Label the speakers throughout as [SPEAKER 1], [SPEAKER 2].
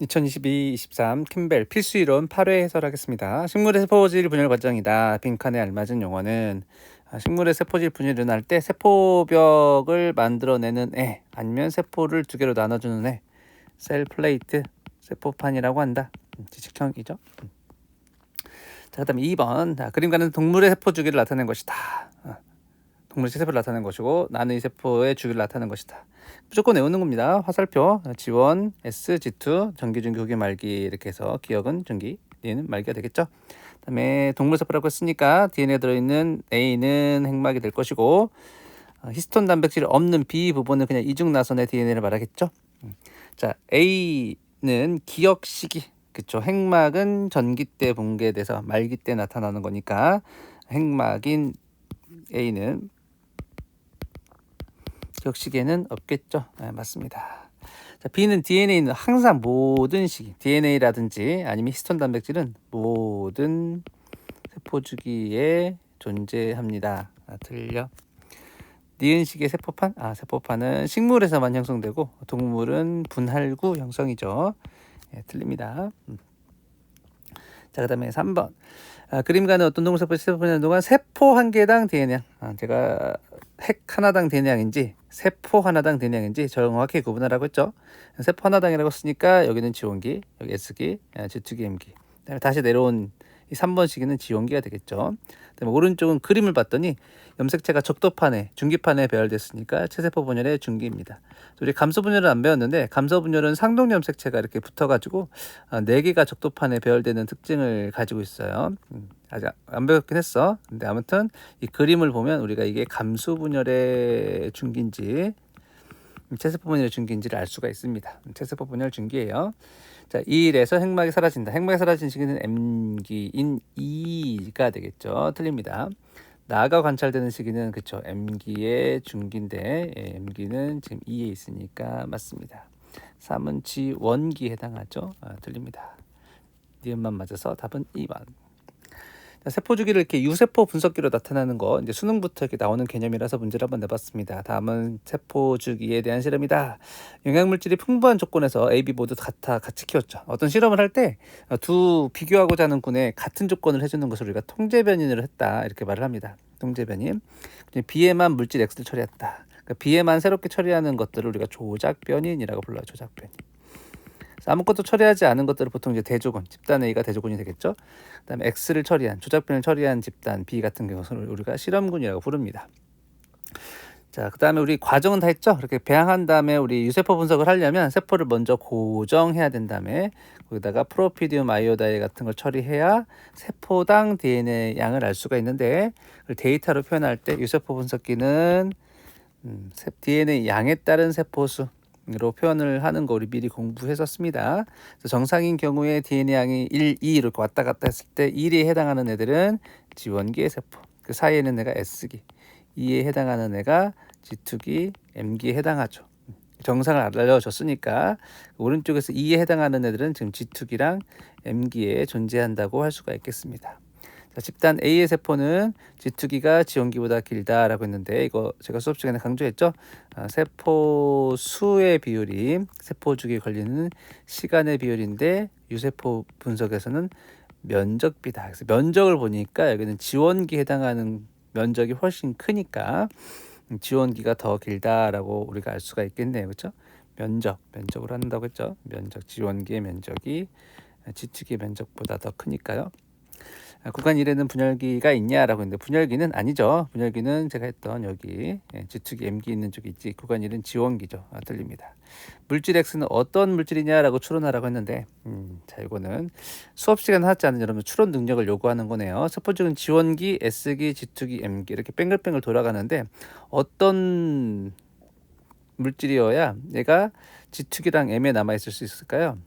[SPEAKER 1] 2022-23 캠벨 필수 이론 8회 해설하겠습니다. 식물의 세포질 분열 과정이다. 빈칸에 알맞은 용어는 식물의 세포질 분열이 일어날 때 세포벽을 만들어내는 애, 아니면 세포를 두 개로 나눠주는 애, 셀 플레이트, 세포판이라고 한다. 지식청이죠. 자, 그다음에 2번. 그림과는 동물의 세포 주기를 나타낸 것이다. 동물의 세포를 나타낸 것이고, 나는 이 세포의 주기를 나타낸 것이다. 무조건 외우는 겁니다. 화살표, 지원, S, G2, 전기, 중기, 후기, 말기 이렇게 해서 기억은 중기, D는 말기가 되겠죠. 그다음에 동물 세포라고 했으니까 DNA에 들어있는 A는 핵막이 될 것이고, 히스톤 단백질 없는 B 부분은 그냥 이중나선의 DNA를 말하겠죠. 자, A는 기억 시기, 그쵸. 핵막은 전기 때 붕괴돼서 말기 때 나타나는 거니까 핵막인 A는 기억 시기에는 없겠죠. 네, 맞습니다. 자, B는 DNA는 항상 모든 시기, DNA라든지 아니면 히스톤 단백질은 모든 세포 주기에 존재합니다. 틀려. 니은 시기의 세포판? 세포판은 식물에서만 형성되고 동물은 분할 구 형성이죠. 틀립니다. 자, 그 다음에 3번. 그림과는 어떤 동물 세포 분열하는 동안 세포 한 개당 DNA량. 제가 핵 하나당 DNA량인지 세포 하나당 DNA량인지 정확히 구분하라고 했죠. 세포 하나당이라고 쓰니까 여기는 지원기, 여기 S기, G2기, M기. 다시 내려온 이 3번 시기는 지원기가 되겠죠. 그다음에 오른쪽은 그림을 봤더니 염색체가 적도판에, 중기판에 배열됐으니까 체세포 분열의 중기입니다. 우리 감소 분열은 안 배웠는데 감소 분열은 상동 염색체가 이렇게 붙어가지고 4개가 적도판에 배열되는 특징을 가지고 있어요. 아직 안 배웠긴 했어. 근데 아무튼 이 그림을 보면 우리가 이게 감소 분열의 중기인지 체세포 분열의 중기인지를 알 수가 있습니다. 체세포 분열 중기예요. 자, 2일에서 핵막이 사라진다. 핵막이 사라진 시기는 M기인 2가 되겠죠. 틀립니다. 나가 관찰되는 시기는 그쵸. M기의 중기인데 M기는 지금 2에 있으니까 맞습니다. 3은 G1기에 해당하죠. 틀립니다. 니은만 맞아서 답은 2번. 세포 주기를 이렇게 유세포 분석기로 나타나는 거 이제 수능부터 이렇게 나오는 개념이라서 문제를 한번 내봤습니다. 다음은 세포 주기에 대한 실험이다. 영양물질이 풍부한 조건에서 A, B 모두 같이 키웠죠. 어떤 실험을 할 때 두 비교하고자 하는 군에 같은 조건을 해주는 것을 우리가 통제 변인을 했다 이렇게 말을 합니다. 통제 변인. B에만 물질 X를 처리했다. 그러니까 B에만 새롭게 처리하는 것들을 우리가 조작 변인이라고 불러요. 조작 변인. 아무것도 처리하지 않은 것들을 보통 이제 대조군, 집단 A가 대조군이 되겠죠. 그다음에 X를 처리한, 조작변을 처리한 집단 B 같은 경우는 우리가 실험군이라고 부릅니다. 자, 그다음에 우리 과정은 다 했죠. 이렇게 배양한 다음에 우리 유세포 분석을 하려면 세포를 먼저 고정해야 된 다음에 거기다가 프로피디움 아이오다이 같은 걸 처리해야 세포당 DNA 양을 알 수가 있는데 데이터로 표현할 때 유세포 분석기는 DNA 양에 따른 세포수 로 표현을 하는 거 우리 미리 공부했었습니다. 정상인 경우에 DNA 양이 1, 2 이렇게 왔다 갔다 했을 때 1에 해당하는 애들은 지원기의 세포, 그 사이에 있는 애가 S기, 2에 해당하는 애가 G2기, M기에 해당하죠. 정상을 알려줬으니까 오른쪽에서 2에 해당하는 애들은 지금 G2기랑 M기에 존재한다고 할 수가 있겠습니다. 자, 집단 A의 세포는 G2기가 지원기보다 길다라고 했는데 이거 제가 수업 시간에 강조했죠. 세포 수의 비율이 세포 주기에 걸리는 시간의 비율인데 유세포 분석에서는 면적비다. 그래서 면적을 보니까 여기는 지원기에 해당하는 면적이 훨씬 크니까 지원기가 더 길다라고 우리가 알 수가 있겠네요. 그렇죠? 면적으로 한다고 했죠. 면적, 지원기의 면적이 G2기의 면적보다 더 크니까요. 구간 1에는 분열기가 있냐라고 했는데 분열기는 아니죠. 분열기는 제가 했던 여기 G2기 M기 있는 쪽이 있지. 구간 1은 지원기죠. 틀립니다. 물질 X는 어떤 물질이냐라고 추론하라고 했는데 자, 이거는 수업 시간 하지 않은 여러분 추론 능력을 요구하는 거네요. 첫 번째는 지원기, S기, G2기, M기 이렇게 뺑글뺑글 돌아가는데 어떤 물질이어야 얘가 G2기랑 M에 남아있을 수 있을까요?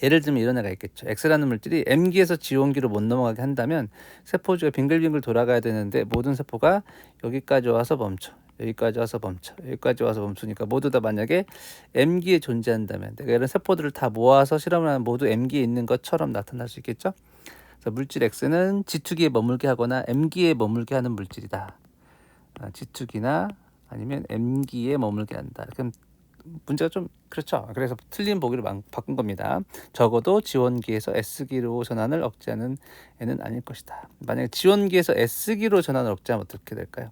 [SPEAKER 1] 예를 들면 이런 애가 있겠죠. X라는 물질이 M기에서 지원기로 못 넘어가게 한다면 세포주가 빙글빙글 돌아가야 되는데 모든 세포가 여기까지 와서 멈춰. 여기까지 와서 멈춰. 여기까지 와서 멈추니까 모두 다 만약에 M기에 존재한다면 내가 이런 세포들을 다 모아서 실험을 하면 모두 M기에 있는 것처럼 나타날 수 있겠죠. 그래서 물질 X는 G2기에 머물게 하거나 M기에 머물게 하는 물질이다. G2기나 아니면 M기에 머물게 한다. 그럼 문제가 좀 그렇죠. 그래서 틀린 보기로 바꾼 겁니다. 적어도 지원기에서 S기로 전환을 억제하는 애는 아닐 것이다. 만약에 지원기에서 S기로 전환을 억제하면 어떻게 될까요?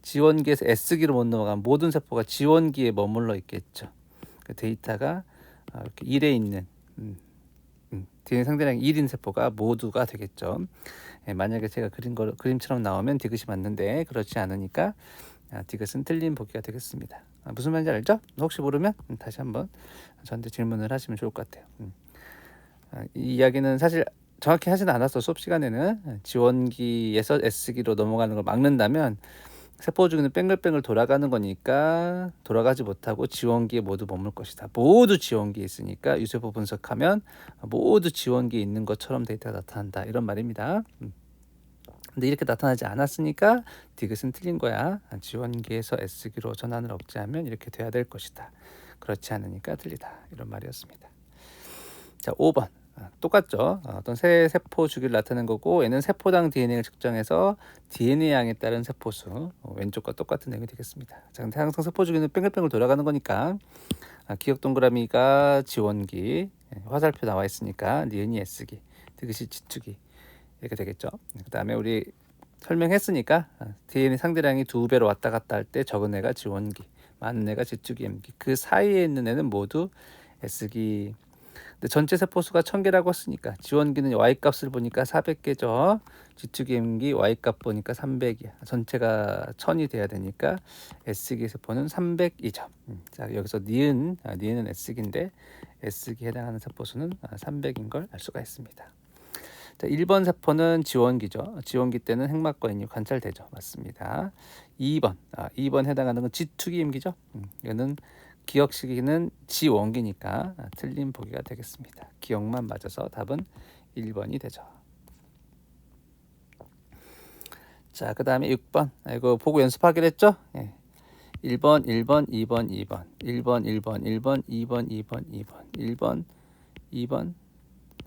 [SPEAKER 1] 지원기에서 S기로 못 넘어가면 모든 세포가 지원기에 머물러 있겠죠. 그 데이터가 이렇게 1에 있는 DNA 상대량이 1인 세포가 모두가 되겠죠. 만약에 제가 그린 거 그림처럼 나오면 디귿이 맞는데 그렇지 않으니까 디귿은 틀린 보기가 되겠습니다. 무슨 말인지 알죠? 혹시 모르면 다시 한번 저한테 질문을 하시면 좋을 것 같아요. 이 이야기는 사실 정확히 하지는 않았어. 수업 시간에는 지원기에서 S기로 넘어가는 걸 막는다면 세포 주기는 뺑글뺑글 돌아가는 거니까 돌아가지 못하고 지원기에 모두 머물 것이다. 모두 지원기에 있으니까 유세포 분석하면 모두 지원기에 있는 것처럼 데이터가 나타난다. 이런 말입니다. 근데 이렇게 나타나지 않았으니까 디귿은 틀린 거야. 지원기에서 S기로 전환을 억제하면 이렇게 돼야 될 것이다. 그렇지 않으니까 틀리다. 이런 말이었습니다. 자, 5번. 똑같죠. 어떤 새 세포 주기를 나타낸 거고 얘는 세포당 DNA를 측정해서 DNA 양에 따른 세포수 왼쪽과 똑같은 내용이 되겠습니다. 자, 근데 항상 세포 주기는 뺑글뺑글 돌아가는 거니까 기억 동그라미가 지원기, 화살표 나와 있으니까 니은이 S기, 디귿이 G축이 이렇게 되겠죠. 그 다음에 우리 설명했으니까 DNA 상대량이 2배로 왔다 갔다 할 때 적은 애가 지원기, 많은 애가 G축이 M기, 그 사이에 있는 애는 모두 S기. 근데 전체 세포수가 1000개라고 했으니까 지원기는 Y값을 보니까 400개죠. G축이 M기 Y값 보니까 300이야. 전체가 1000이 돼야 되니까 S기 세포는 300이죠. 자, 여기서 니은은 S기인데 S기에 해당하는 세포수는 300인 걸 알 수가 있습니다. 자, 1번 세포는 지원기죠. 지원기 때는 핵막과 인유 관찰되죠. 맞습니다. 2번 해당하는 건 G축이 M기죠. 이거는 기억 시기는 지원기니까 틀린 보기가 되겠습니다. 기억만 맞아서 답은 1번이 되죠. 자, 그 다음에 6번. 이거 보고 연습하기로 했죠? 1번, 2번, 1번, 2번, 2번,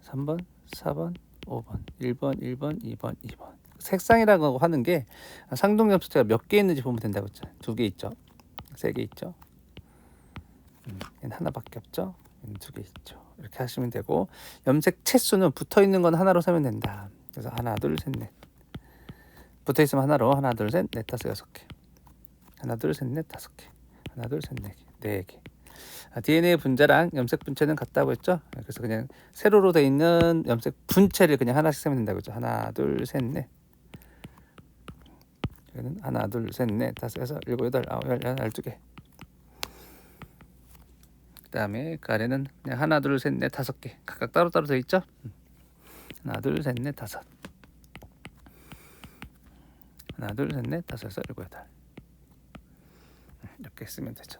[SPEAKER 1] 3번, 4번, 5번, 1번, 2번. 색상이라고 하는 게 상동 숫자가 몇 개 있는지 보면 된다고 했죠. 2개 있죠. 3개 있죠. 얘는 하나밖에 없죠. 얘는 2개 있죠. 이렇게 하시면 되고 염색 채수는 붙어 있는 건 하나로 세면 된다. 그래서 하나, 둘, 셋, 넷. 붙어 있으면 하나로 하나, 둘, 셋, 넷, 다섯, 여섯 개. 하나, 둘, 셋, 넷, 다섯 개. 하나, 둘, 셋, 네 개. DNA 분자랑 염색 분체는 같다고 했죠. 그래서 그냥 세로로 돼 있는 염색 분체를 그냥 하나씩 세면 된다고 했죠. 하나, 둘, 셋, 넷. 여기는 하나, 둘, 셋, 넷, 다섯, 여섯, 일곱, 여덟, 아홉, 열, 12개. 그 다음에 그 아래는 그냥 하나, 둘, 셋, 넷, 다섯 개. 각각 따로따로 돼 있죠. 하나, 둘, 셋, 넷, 다섯. 하나, 둘, 셋, 넷, 다섯, 여섯, 일곱, 여덟. 이렇게 쓰면 되죠.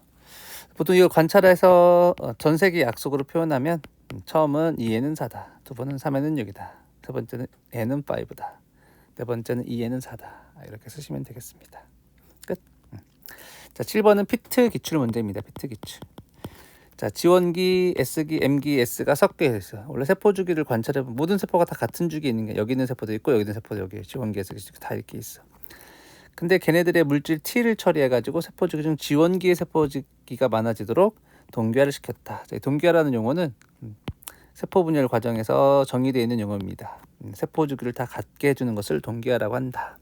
[SPEAKER 1] 보통 이걸 관찰해서 전 세계 약속으로 표현하면 처음은 2에는 4다. 두 번은 3에는 6이다. 세 번째는 n은 5다. 네 번째는 2에는 4다. 이렇게 쓰시면 되겠습니다. 끝. 자, 7번은 피트 기출 문제입니다. 피트 기출. 자, 지원기, S기, M기, S가 섞여 있어요. 원래 세포 주기를 관찰해보면 모든 세포가 다 같은 주기에 있는 게 여기 있는 세포도 있고 여기 있는 세포도 여기 지원기, S기 다 이렇게 있어. 근데 걔네들의 물질 T를 처리해가지고 세포 주기 중 지원기의 세포 주기가 많아지도록 동기화를 시켰다. 동기화라는 용어는 세포 분열 과정에서 정의되어 있는 용어입니다. 세포 주기를 다 갖게 해주는 것을 동기화라고 한다.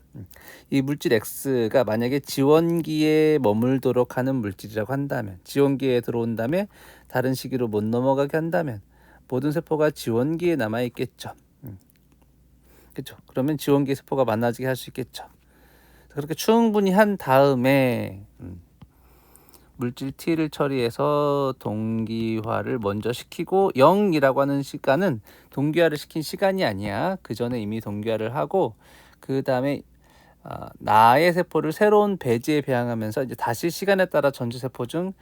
[SPEAKER 1] 이 물질 X가 만약에 지원기에 머물도록 하는 물질이라고 한다면, 지원기에 들어온 다음에 다른 시기로 못 넘어가게 한다면 모든 세포가 지원기에 남아 있겠죠. 그렇죠. 그러면 지원기 세포가 많아지게 할 수 있겠죠. 그렇게 충분히 한 다음에 물질 T를 처리해서 동기화를 먼저 시키고 0이라고 하는 시간은 동기화를 시킨 시간이 아니야. 그 전에 이미 동기화를 하고 그 다음에 나의 세포를 새로운 배지에 배양하면서 이제 다시 시간에 따라 전체 세포 중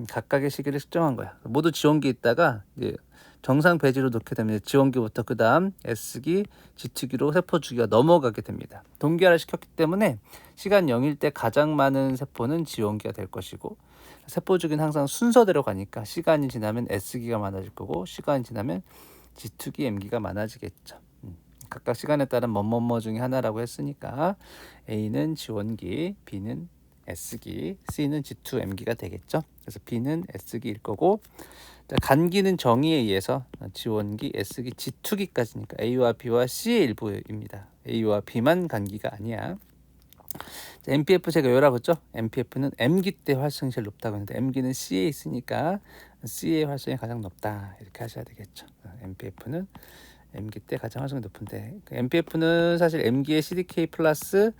[SPEAKER 1] 각각의 시기를 측정한 거야. 모두 지원기에 있다가 이제 정상 배지로 놓게 되면 지원기부터 그 다음 S기, G축기로 세포 주기가 넘어가게 됩니다. 동기화를 시켰기 때문에 시간 0일 때 가장 많은 세포는 지원기가 될 것이고 세포 주기는 항상 순서대로 가니까 시간이 지나면 S기가 많아질 거고 시간이 지나면 G축기, M기가 많아지겠죠. 각각 시간에 따른 뭐뭐뭐 중에 하나라고 했으니까 A는 지원기, B는 S기, C는 G2M기가 되겠죠. 그래서 B는 S기일 거고, 자, 간기는 정의에 의해서 지원기, S기, G2기까지니까 A와 B와 C의 일부입니다. A와 B만 간기가 아니야. 자, MPF 제가 요라고 했죠. MPF는 M기 때 활성이 제일 높다고 했는데 M기는 C에 있으니까 C의 활성이 가장 높다 이렇게 하셔야 되겠죠. MPF는 M기 때 가장 활성이 높은데 MPF는 사실 M기의 CDK 플러스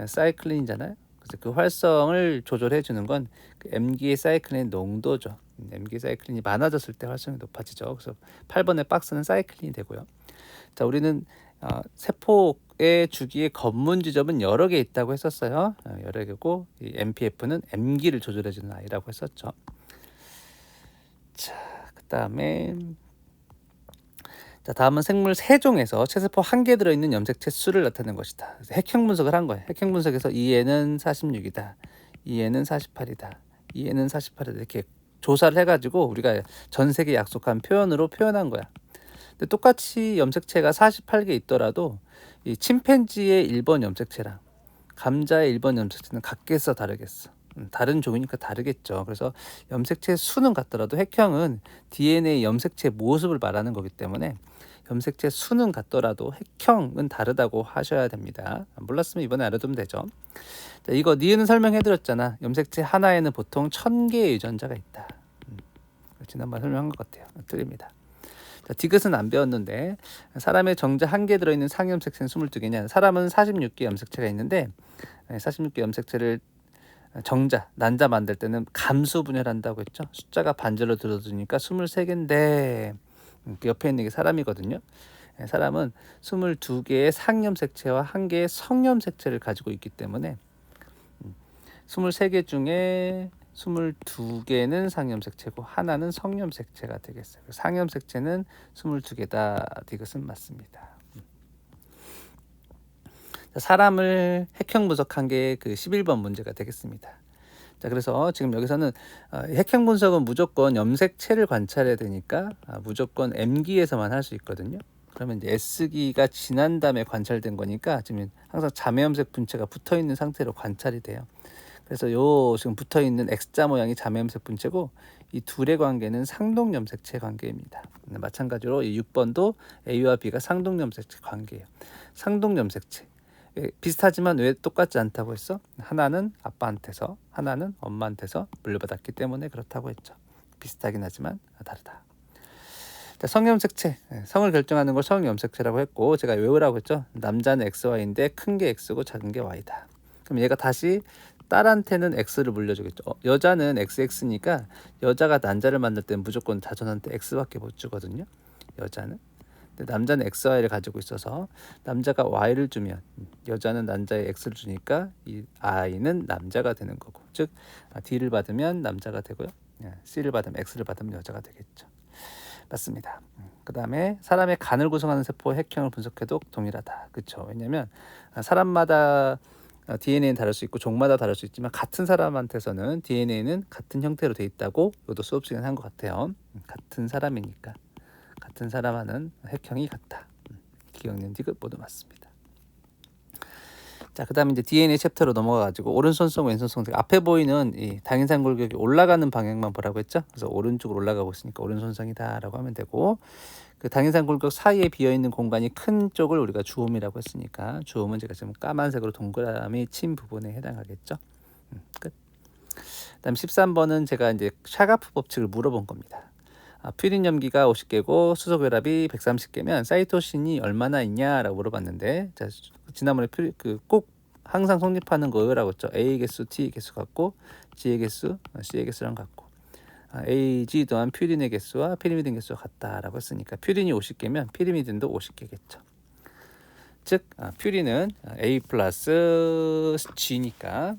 [SPEAKER 1] 사이클린이잖아요. 그래서 그 활성을 조절해 주는 건 그 M기의 사이클린 농도죠. M기 사이클린이 많아졌을 때 활성이 높아지죠. 그래서 8번의 박스는 사이클린이 되고요. 자, 우리는 세포의 주기의 검문 지점은 여러 개 있다고 했었어요. 여러 개고 이 MPF는 M기를 조절해 주는 아이라고 했었죠. 자, 다음은 생물 3종에서 체세포 1개 들어있는 염색체 수를 나타낸 것이다. 핵형 분석을 한 거예요. 핵형 분석에서 이에는 46이다. 이에는 48이다. 이에는 48이다. 이렇게 조사를 해가지고 우리가 전 세계 약속한 표현으로 표현한 거야. 근데 똑같이 염색체가 48개 있더라도 이 침팬지의 1번 염색체랑 감자의 1번 염색체는 같겠어 다르겠어. 다른 종이니까 다르겠죠. 그래서 염색체 수는 같더라도 핵형은 DNA 염색체 모습을 말하는 거기 때문에 염색체 수는 같더라도 핵형은 다르다고 하셔야 됩니다. 몰랐으면 이번에 알아두면 되죠. 자, 이거 니은은 설명해드렸잖아. 염색체 하나에는 보통 1000개의 유전자가 있다. 지난번 설명한 것 같아요. 틀립니다. 자, 디귿은 안 배웠는데 사람의 정자 1개 들어있는 상염색체는 22개냐. 사람은 46개 염색체가 있는데 46개 염색체를 정자, 난자 만들 때는 감수 분열한다고 했죠. 숫자가 반절로 들어주니까 23개인데 그 옆에 있는 게 사람이거든요. 사람은 22개의 상염색체와 1개의 성염색체를 가지고 있기 때문에 23개 중에 22개는 상염색체고 하나는 성염색체가 되겠어요. 상염색체는 22개다. 디귿은 맞습니다. 사람을 핵형 분석한 게 그 11번 문제가 되겠습니다. 자, 그래서 지금 여기서는 핵형 분석은 무조건 염색체를 관찰해야 되니까 무조건 M기에서만 할 수 있거든요. 그러면 이제 S기가 지난 다음에 관찰된 거니까 지금 항상 자매염색 분체가 붙어 있는 상태로 관찰이 돼요. 그래서 요 지금 붙어 있는 X자 모양이 자매염색 분체고 이 둘의 관계는 상동염색체 관계입니다. 마찬가지로 이 6번도 A와 B가 상동염색체 관계예요. 상동염색체. 비슷하지만 왜 똑같지 않다고 했어? 하나는 아빠한테서 하나는 엄마한테서 물려받았기 때문에 그렇다고 했죠. 비슷하긴 하지만 다르다. 자, 성염색체, 성을 결정하는 걸 성염색체라고 했고 제가 외우라고 했죠. 남자는 XY인데 큰 게 X고 작은 게 Y다. 그럼 얘가 다시 딸한테는 X를 물려주겠죠. 여자는 XX니까 여자가 난자를 만들 때는 무조건 자손한테 X밖에 못 주거든요. 여자는. 근데 남자는 XY를 가지고 있어서 남자가 Y를 주면 여자는 난자에 X를 주니까 이 I는 남자가 되는 거고, 즉 D를 받으면 남자가 되고요, C를 받으면 X를 받으면 여자가 되겠죠. 맞습니다. 그 다음에 사람의 간을 구성하는 세포의 핵형을 분석해도 동일하다. 그렇죠. 왜냐하면 사람마다 DNA는 다를 수 있고 종마다 다를 수 있지만 같은 사람한테서는 DNA는 같은 형태로 돼 있다고 이것도 수업 시간에 한 것 같아요. 같은 사람이니까. 같은 사람 하는 핵형이 같다. 기억력 디귿 모두 맞습니다. 자, 그다음에 이제 DNA 챕터로 넘어가가지고 오른손성 왼손성 앞에 보이는 이 당인산 골격이 올라가는 방향만 보라고 했죠. 그래서 오른쪽으로 올라가고 있으니까 오른손성이다라고 하면 되고, 그 당인산 골격 사이에 비어 있는 공간이 큰 쪽을 우리가 주음이라고 했으니까 주음은 제가 지금 까만색으로 동그라미 친 부분에 해당하겠죠. 끝. 그다음 13번은 제가 이제 샤가프 법칙을 물어본 겁니다. 퓨린 염기가 50개고 수소 결합이 130개면 사이토신이 얼마나 있냐라고 물어봤는데, 자, 지난번에 꼭 항상 성립하는 거라고 했죠. A 개수, T 개수 같고 G의 개수, C의 개수랑 같고 AG 또한 퓨린의 개수와 피리미딘 개수가 같다라고 했으니까 퓨린이 50개면 피리미딘도 50개겠죠. 즉 퓨린은 A 플러스 G니까,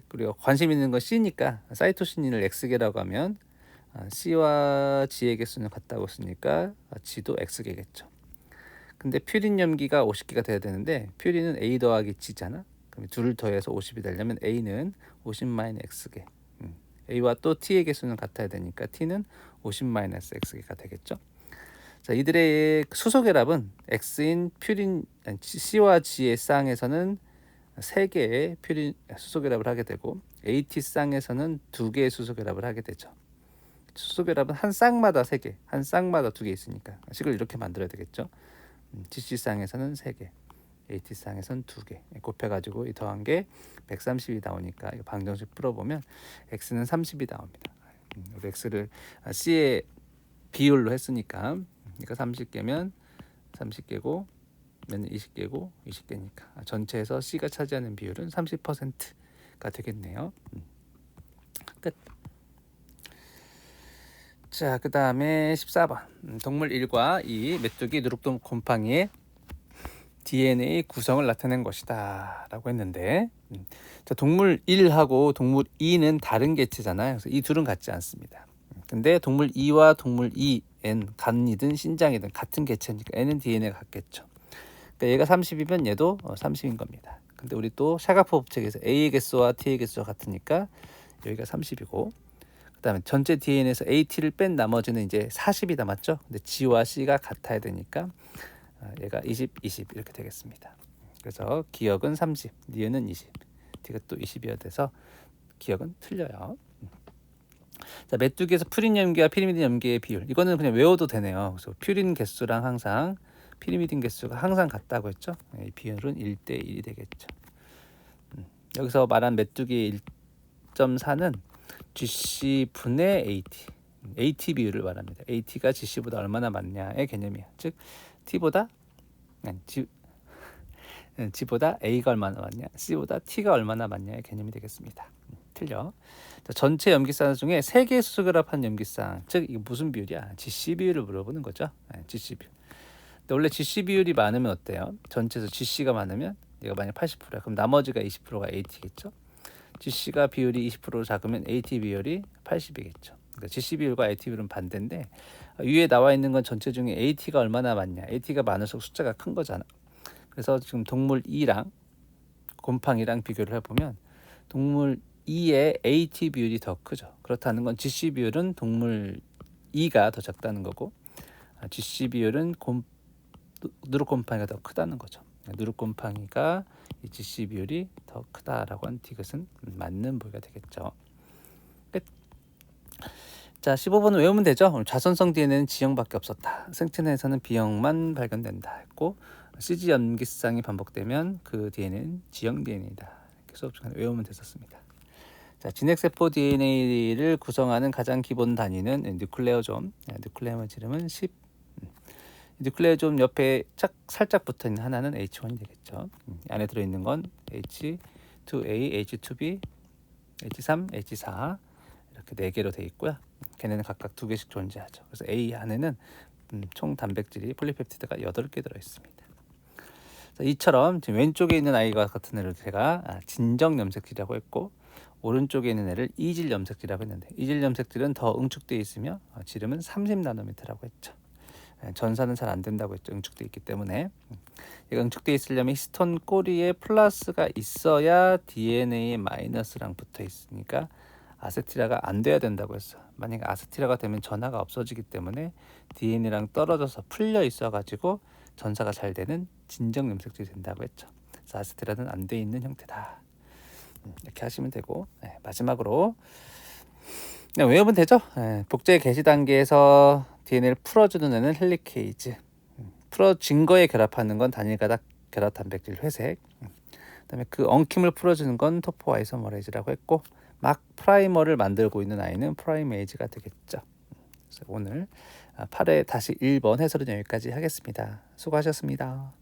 [SPEAKER 1] 그리고 관심 있는 건 C니까 사이토신을 X개라고 하면 C와 G의 개수는 같다고 했으니까 G도 X개겠죠. 근데 퓨린 염기가 50개가 돼야 되는데 퓨린은 A 더하기 G잖아. 그럼 둘을 더해서 50이 되려면 A는 50-X개. A와 또 T의 개수는 같아야 되니까 T는 50-X개가 되겠죠. 자, 이들의 수소 결합은 X인 퓨린 C와 G의 쌍에서는 3개의 퓨린 수소결합을 하게 되고 AT 쌍에서는 2개의 수소결합을 하게 되죠. 수소결합은 한 쌍마다 3개, 한 쌍마다 2개 있으니까 식을 이렇게 만들어야 되겠죠. GC 쌍에서는 3개, AT 쌍에서는 2개 곱해가지고 더한 게 130이 나오니까 이거 방정식 풀어보면 X는 30이 나옵니다. 우리 X를 C의 비율로 했으니까 그러니까 30개면 30개고 면 20개고 20개니까 전체에서 C가 차지하는 비율은 30%가 되겠네요. 끝. 자, 그 다음에 14번 동물 1과 2 메뚜기 누룩동 곰팡이의 DNA 구성을 나타낸 것이다 라고 했는데 자, 동물 1하고 동물 2는 다른 개체잖아요. 그래서 이 둘은 같지 않습니다. 근데 동물 2와 동물 2N 간이든 신장이든 같은 개체니까 N은 DNA가 같겠죠. 그러니까 얘가 30이면 얘도 30인 겁니다. 근데 우리 또 샤가포 법칙에서 A의 개수와 T의 개수가 같으니까 여기가 30이고 그다음에 전체 DNA에서 AT를 뺀 나머지는 이제 40이 남았죠. 근데 G와 C가 같아야 되니까 얘가 20, 20 이렇게 되겠습니다. 그래서 기억은 30, 니은은 20, T가 또 20이어야 돼서 기억은 틀려요. 자, 메뚜기에서 푸린 염기와 피리미딘 염기의 비율 이거는 그냥 외워도 되네요. 그래서 퓨린 개수랑 항상 피리미딘 개수가 항상 같다고 했죠. 이 비율은 1대1이 되겠죠. 여기서 말한 메뚜기 1.4는 GC분의 AT 비율을 말합니다. AT가 GC보다 얼마나 많냐의 개념이야. 즉 T보다 G보다 A가 얼마나 많냐, C보다 T가 얼마나 많냐의 개념이 되겠습니다. 틀려. 자, 전체 염기쌍 중에 3개의 수소결합한 염기쌍, 즉 이게 무슨 비율이야? GC 비율을 물어보는 거죠. GC 비율. 근데 원래 GC 비율이 많으면 어때요? 전체에서 GC가 많으면 얘가 만약 80%야. 그럼 나머지가 20%가 AT겠죠. GC가 비율이 20% 작으면 AT 비율이 80이겠죠. 그러니까 GC 비율과 AT 비율은 반대인데 위에 나와 있는 건 전체 중에 AT가 얼마나 많냐. AT가 많을수록 숫자가 큰 거잖아. 그래서 지금 동물 2랑 곰팡이랑 비교를 해보면 동물 2의 AT 비율이 더 크죠. 그렇다는 건 GC 비율은 동물 2가 더 작다는 거고 GC 비율은 누룩곰팡이가 더 크다는 거죠. 누룩곰팡이가 이 GC 비율이 더 크다라고 한 디귿은 맞는 부위가 되겠죠. 끝. 자, 15번은 외우면 되죠. 자손성 DNA는 G형밖에 없었다. 생체내에서는 B형만 발견된다 했고 CG 염기쌍이 반복되면 그 DNA는 G형 DNA이다. 이렇게 수업 시간에 외우면 됐었습니다. 자, 진핵세포 DNA를 구성하는 가장 기본 단위는 뉴클레오좀. 뉴클레오의 이름은 10. 뉴클레오좀 옆에 살짝 붙어있는 하나는 H1이 되겠죠. 안에 들어있는 건 H2A, H2B, H3, H4 이렇게 4개로 되어 있고요. 걔네는 각각 2개씩 존재하죠. 그래서 A 안에는 총 단백질이 폴리펩티드가 8개 들어있습니다. 이처럼 지금 왼쪽에 있는 아이가 같은 애를 제가 진정 염색질이라고 했고 오른쪽에 있는 애를 이질 염색질이라고 했는데 이질 염색질은 더 응축되어 있으며 지름은 30나노미터라고 했죠. 전사는 잘 안 된다고 했죠. 응축되어 있기 때문에. 얘가 응축되어 있으려면 히스톤 꼬리에 플러스가 있어야 DNA에 마이너스랑 붙어 있으니까 아세틸화가 안 돼야 된다고 했어. 만약에 아세틸화가 되면 전하가 없어지기 때문에 DNA랑 떨어져서 풀려 있어가지고 전사가 잘 되는 진정 염색질이 된다고 했죠. 그래서 아세틸화는 안 돼 있는 형태다. 이렇게 하시면 되고 마지막으로 그냥 외우면 되죠. 복제 개시 단계에서 DNA를 풀어주는 애는 헬리케이즈, 풀어진 거에 결합하는 건 단일가닥 결합 단백질 회색, 그다음에 그 엉킴을 풀어주는 건 토포아이소머레이즈라고 했고 막 프라이머를 만들고 있는 아이는 프라이메이즈가 되겠죠. 그래서 오늘 8회 다시 1번 해설은 여기까지 하겠습니다. 수고하셨습니다.